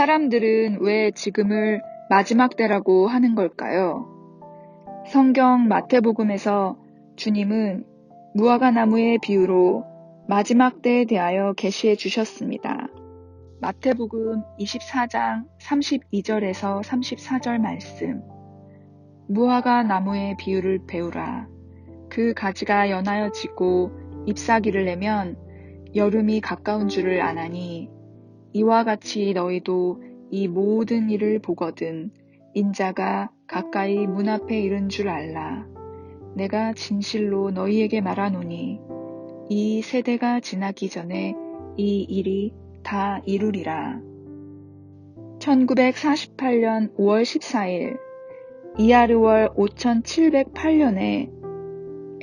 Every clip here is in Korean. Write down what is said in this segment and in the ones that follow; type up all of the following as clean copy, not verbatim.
사람들은 왜 지금을 마지막 때라고 하는 걸까요? 성경 마태복음에서 주님은 무화과 나무의 비유로 마지막 때에 대하여 계시해 주셨습니다. 마태복음 24장 32절에서 34절 말씀. 무화과 나무의 비유를 배우라. 그 가지가 연하여 지고 잎사귀를 내면 여름이 가까운 줄을 아나니 이와 같이 너희도 이 모든 일을 보거든 인자가 가까이 문 앞에 이른 줄 알라. 내가 진실로 너희에게 말하노니 이 세대가 지나기 전에 이 일이 다 이루리라. 1948년 5월 14일 이하르월 5708년에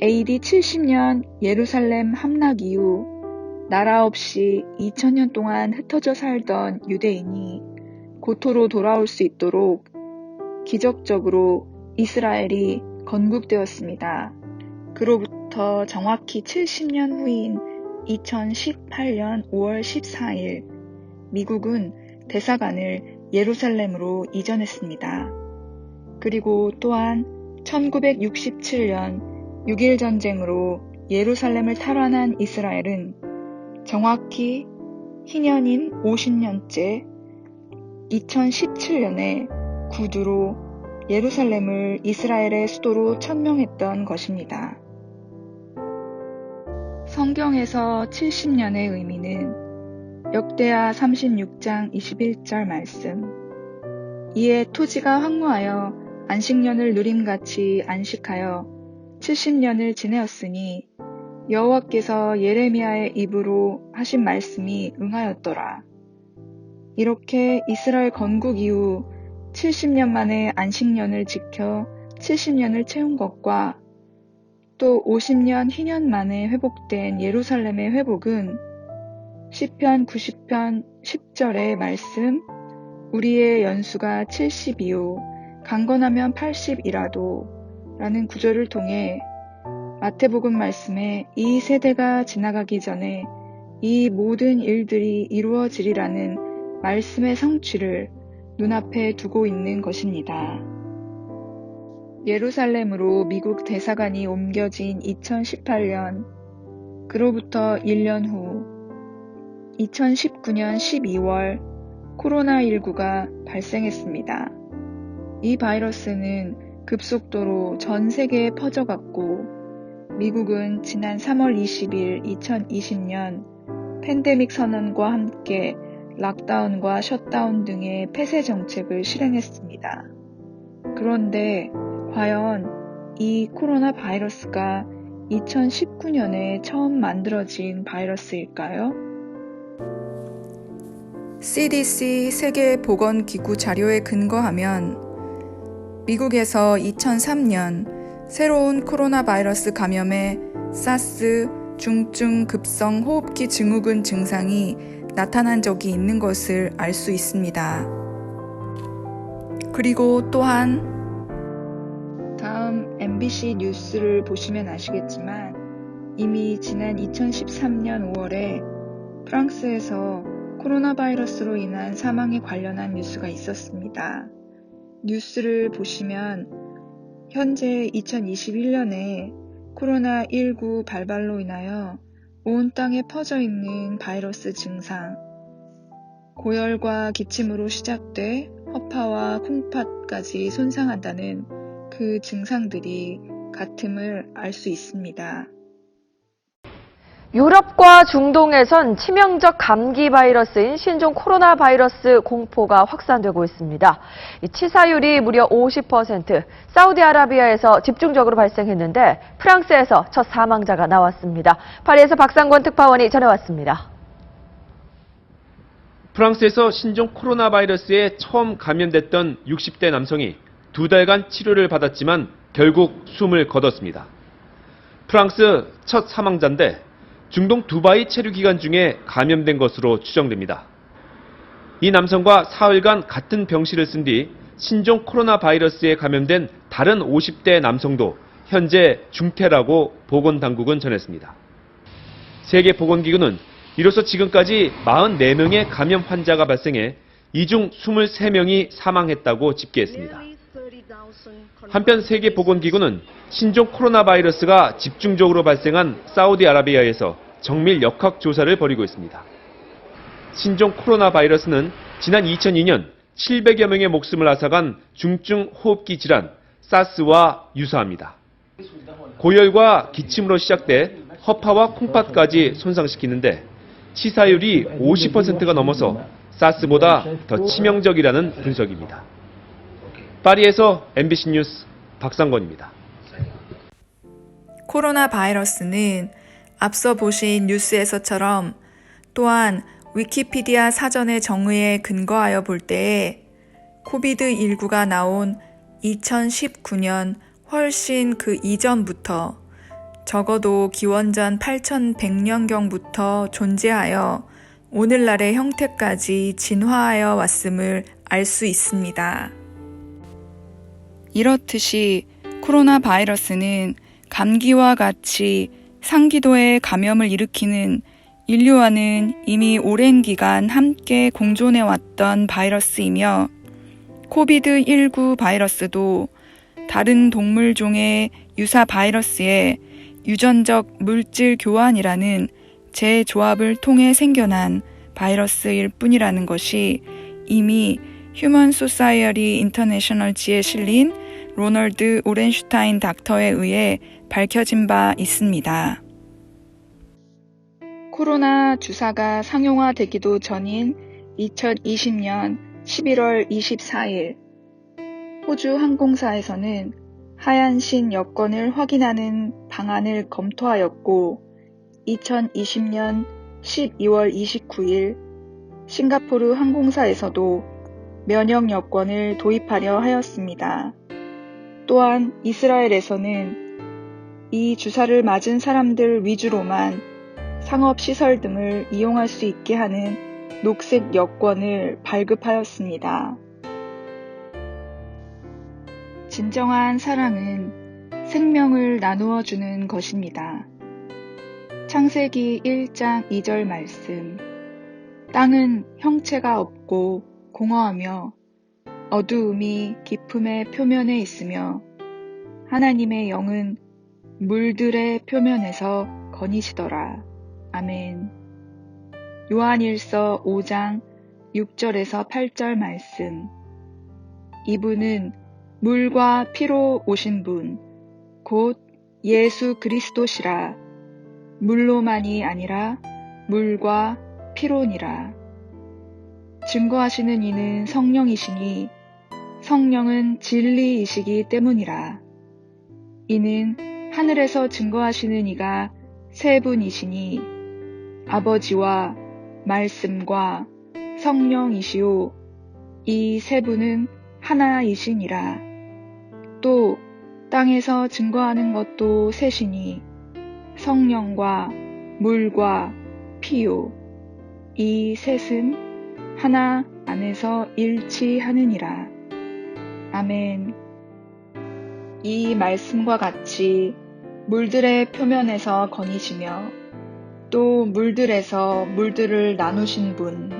AD 70년 예루살렘 함락 이후 나라 없이 2000년 동안 흩어져 살던 유대인이 고토로 돌아올 수 있도록 기적적으로 이스라엘이 건국되었습니다. 그로부터 정확히 70년 후인 2018년 5월 14일 미국은 대사관을 예루살렘으로 이전했습니다. 그리고 또한 1967년 6.1 전쟁으로 예루살렘을 탈환한 이스라엘은 정확히 희년인 50년째 2017년에 구두로 예루살렘을 이스라엘의 수도로 천명했던 것입니다. 성경에서 70년의 의미는 역대하 36장 21절 말씀. 이에 토지가 황무하여 안식년을 누림같이 안식하여 70년을 지내었으니 여호와께서 예레미야의 입으로 하신 말씀이 응하였더라. 이렇게 이스라엘 건국 이후 70년 만에 안식년을 지켜 70년을 채운 것과 또 50년 희년 만에 회복된 예루살렘의 회복은 시편 90편 10절의 말씀 우리의 연수가 70이요 강건하면 80이라도 라는 구절을 통해 마태복음 말씀에 이 세대가 지나가기 전에 이 모든 일들이 이루어지리라는 말씀의 성취를 눈앞에 두고 있는 것입니다. 예루살렘으로 미국 대사관이 옮겨진 2018년, 그로부터 1년 후 2019년 12월 코로나19가 발생했습니다. 이 바이러스는 급속도로 전 세계에 퍼져갔고 미국은 지난 3월 20일 2020년 팬데믹 선언과 함께 락다운과 셧다운 등의 폐쇄 정책을 실행했습니다. 그런데 과연 이 코로나 바이러스가 2019년에 처음 만들어진 바이러스일까요? CDC 세계보건기구 자료에 근거하면 미국에서 2003년 새로운 코로나 바이러스 감염에 사스, 중증 급성 호흡기 증후군 증상이 나타난 적이 있는 것을 알 수 있습니다. 그리고 또한 다음 MBC 뉴스를 보시면 아시겠지만 이미 지난 2013년 5월에 프랑스에서 코로나 바이러스로 인한 사망에 관련한 뉴스가 있었습니다. 뉴스를 보시면 현재 2021년에 코로나19 발발로 인하여 온 땅에 퍼져 있는 바이러스 증상, 고열과 기침으로 시작돼 허파와 콩팥까지 손상한다는 그 증상들이 같음을 알 수 있습니다. 유럽과 중동에선 치명적 감기 바이러스인 신종 코로나 바이러스 공포가 확산되고 있습니다. 이 치사율이 무려 50%, 사우디아라비아에서 집중적으로 발생했는데 프랑스에서 첫 사망자가 나왔습니다. 파리에서 박상권 특파원이 전해왔습니다. 프랑스에서 신종 코로나 바이러스에 처음 감염됐던 60대 남성이 2달간 치료를 받았지만 결국 숨을 거뒀습니다. 프랑스 첫 사망자인데 중동 두바이 체류 기간 중에 감염된 것으로 추정됩니다. 이 남성과 사흘간 같은 병실을 쓴 뒤 신종 코로나 바이러스에 감염된 다른 50대 남성도 현재 중태라고 보건당국은 전했습니다. 세계보건기구는 이로써 지금까지 44명의 감염 환자가 발생해 이 중 23명이 사망했다고 집계했습니다. 한편 세계보건기구는 신종 코로나 바이러스가 집중적으로 발생한 사우디아라비아에서 정밀 역학 조사를 벌이고 있습니다. 신종 코로나 바이러스는 지난 2002년 700여 명의 목숨을 앗아간 중증 호흡기 질환 사스와 유사합니다. 고열과 기침으로 시작돼 허파와 콩팥까지 손상시키는데 치사율이 50%가 넘어서 사스보다 더 치명적이라는 분석입니다. 파리에서 MBC 뉴스 박상권입니다. 코로나 바이러스는 앞서 보신 뉴스에서처럼 또한 위키피디아 사전의 정의에 근거하여 볼 때에 코비드19가 나온 2019년 훨씬 그 이전부터 적어도 기원전 8100년경부터 존재하여 오늘날의 형태까지 진화하여 왔음을 알 수 있습니다. 이렇듯이 코로나 바이러스는 감기와 같이 상기도에 감염을 일으키는 인류와는 이미 오랜 기간 함께 공존해왔던 바이러스이며 코비드19 바이러스도 다른 동물종의 유사 바이러스의 유전적 물질 교환이라는 재조합을 통해 생겨난 바이러스일 뿐이라는 것이 이미 휴먼 소사이어티 인터내셔널지에 실린 로널드 오렌슈타인 닥터에 의해 밝혀진 바 있습니다. 코로나 주사가 상용화되기도 전인 2020년 11월 24일 호주 항공사에서는 하얀신 여권을 확인하는 방안을 검토하였고 2020년 12월 29일 싱가포르 항공사에서도 면역 여권을 도입하려 하였습니다. 또한 이스라엘에서는 이 주사를 맞은 사람들 위주로만 상업시설 등을 이용할 수 있게 하는 녹색 여권을 발급하였습니다. 진정한 사랑은 생명을 나누어 주는 것입니다. 창세기 1장 2절 말씀. 땅은 형체가 없고 공허하며 어두움이 깊음의 표면에 있으며 하나님의 영은 물들의 표면에서 거니시더라. 아멘. 요한일서 5장 6절에서 8절 말씀. 이분은 물과 피로 오신 분, 곧 예수 그리스도시라. 물로만이 아니라 물과 피로니라. 증거하시는 이는 성령이시니 성령은 진리이시기 때문이라. 이는 하늘에서 증거하시는 이가 세 분이시니 아버지와 말씀과 성령이시오. 이 세 분은 하나이시니라. 또 땅에서 증거하는 것도 셋이니 성령과 물과 피요. 이 셋은 하나 안에서 일치하느니라. 아멘. 이 말씀과 같이 물들의 표면에서 거니시며 또 물들에서 물들을 나누신 분,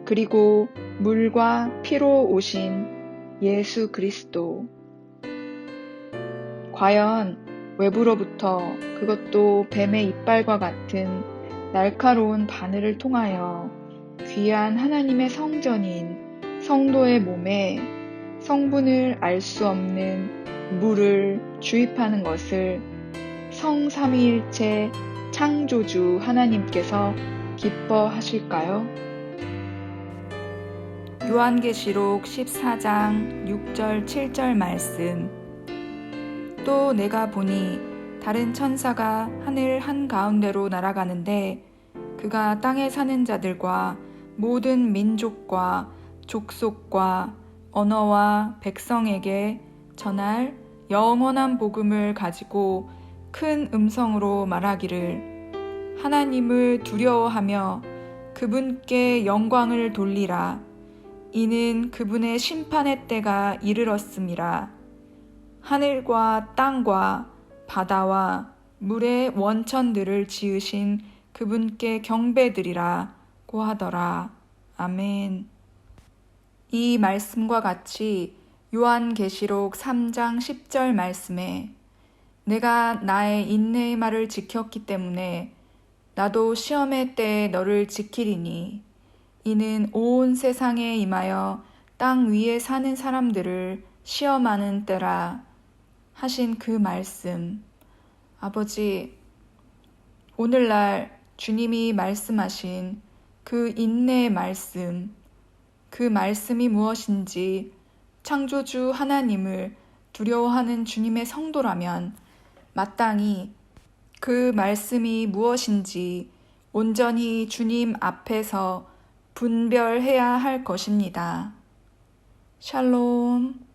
그리고 물과 피로 오신 예수 그리스도. 과연 외부로부터, 그것도 뱀의 이빨과 같은 날카로운 바늘을 통하여 귀한 하나님의 성전인 성도의 몸에 성분을 알 수 없는 물을 주입하는 것을 성삼위일체 창조주 하나님께서 기뻐하실까요? 요한계시록 14장 6절 7절 말씀. 또 내가 보니 다른 천사가 하늘 한가운데로 날아가는데 그가 땅에 사는 자들과 모든 민족과 족속과 언어와 백성에게 전할 영원한 복음을 가지고 큰 음성으로 말하기를 하나님을 두려워하며 그분께 영광을 돌리라. 이는 그분의 심판의 때가 이르렀음이라. 하늘과 땅과 바다와 물의 원천들을 지으신 그분께 경배드리라고 하더라. 아멘. 이 말씀과 같이 요한계시록 3장 10절 말씀에 내가 나의 인내의 말을 지켰기 때문에 나도 시험의 때에 너를 지키리니 이는 온 세상에 임하여 땅 위에 사는 사람들을 시험하는 때라 하신 그 말씀. 아버지, 오늘날 주님이 말씀하신 그 인내의 말씀, 그 말씀이 무엇인지 창조주 하나님을 두려워하는 주님의 성도라면 마땅히 그 말씀이 무엇인지 온전히 주님 앞에서 분별해야 할 것입니다. 샬롬.